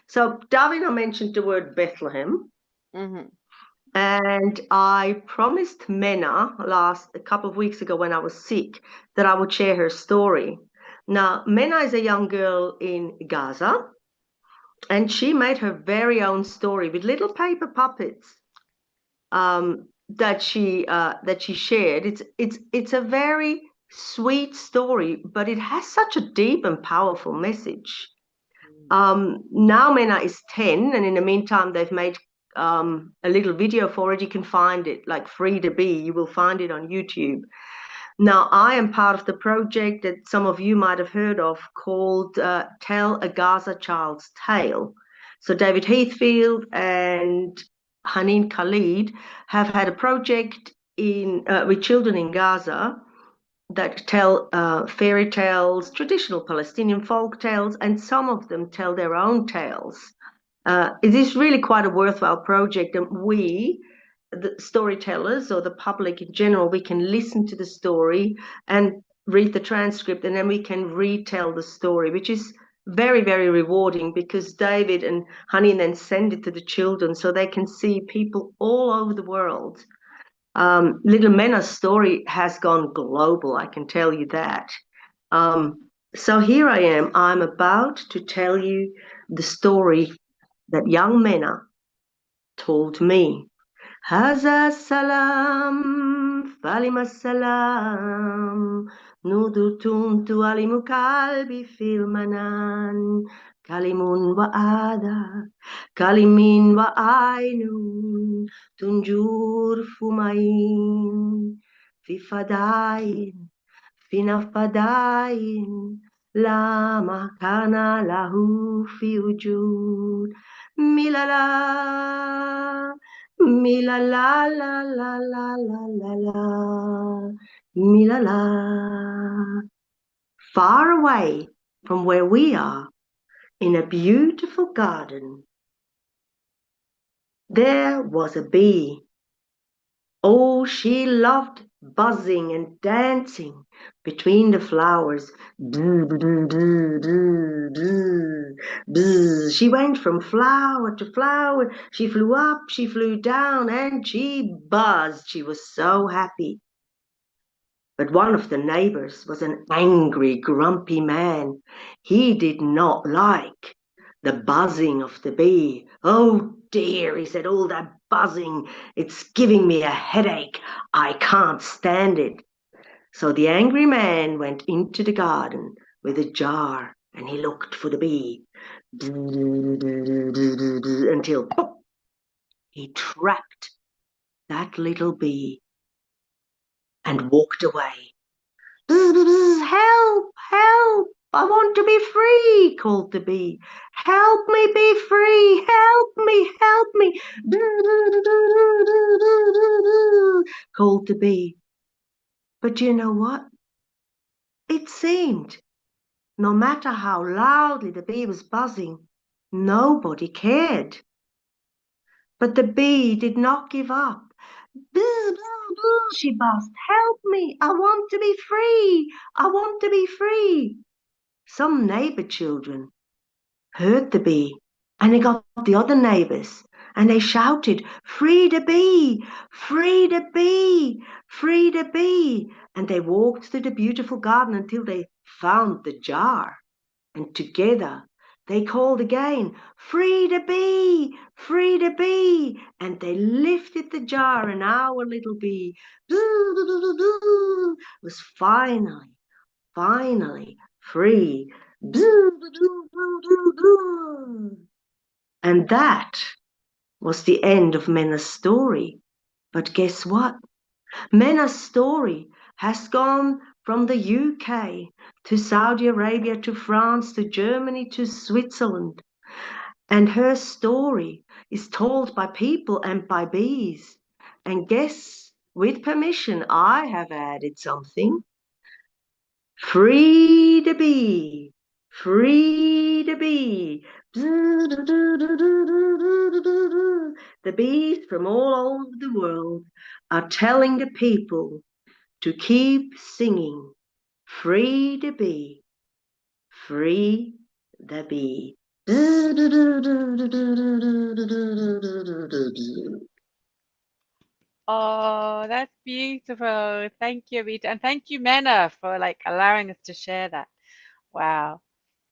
So Davina mentioned the word Bethlehem. Mm-hmm. And I promised Mena a couple of weeks ago when I was sick that I would share her story. Now, Mena is a young girl in Gaza, and she made her very own story with little paper puppets that she shared. It's a very sweet story, but it has such a deep and powerful message. Now Mena is 10, and in the meantime, they've made a little video for it. You can find it, like Free to Be. You will find it on YouTube. Now, I am part of the project that some of you might have heard of called Tell a Gaza Child's Tale. So David Heathfield and Haneen Khaled have had a project with children in Gaza that tell fairy tales, traditional Palestinian folk tales, and some of them tell their own tales. It is really quite a worthwhile project, and we, the storytellers or the public in general, we can listen to the story and read the transcript, and then we can retell the story, which is very, very rewarding because David and Honey then send it to the children so they can see people all over the world. Little Mena's story has gone global, I can tell you that. So here I am. I'm about to tell you the story that young Mena told me. Haza salam, falima salam, nudurtuntu alimu kalbi fil manan, kalimun wa ada, kalimin wa ainun, tunjur fumain, fi fadain, finafadain, lama kana lahu fi wujud, milala. Mila la la la la la la la, mila la. Far away from where we are, in a beautiful garden, there was a bee. Oh, she loved buzzing and dancing between the flowers. She went from flower to flower. She flew up, she flew down, and she buzzed. She was so happy. But one of the neighbors was an angry, grumpy man. He did not like the buzzing of the bee. Oh dear, he said, all that buzzing, it's giving me a headache. I can't stand it. So the angry man went into the garden with a jar and he looked for the bee until pop, he trapped that little bee and walked away. Help, help, I want to be free, called the bee. Help me be free, help me, called the bee. But you know what? It seemed, no matter how loudly the bee was buzzing, nobody cared. But the bee did not give up. She buzzed, help me, I want to be free, I want to be free. Some neighbor children heard the bee and they got the other neighbors and they shouted, free the bee, free the bee, free the bee. And they walked through the beautiful garden until they found the jar. And together they called again, free the bee, free the bee. And they lifted the jar and our little bee was finally free. And that was the end of Mena's story. But guess what? Mena's story has gone from the UK to Saudi Arabia to France to Germany to Switzerland. And her story is told by people and by bees. And guess, with permission, I have added something. Free the bee, free the bee. The bees from all over the world are telling the people to keep singing. Free the bee, free the bee. Oh, that's beautiful. Thank you, Evita. And thank you, Mena, for like allowing us to share that. Wow.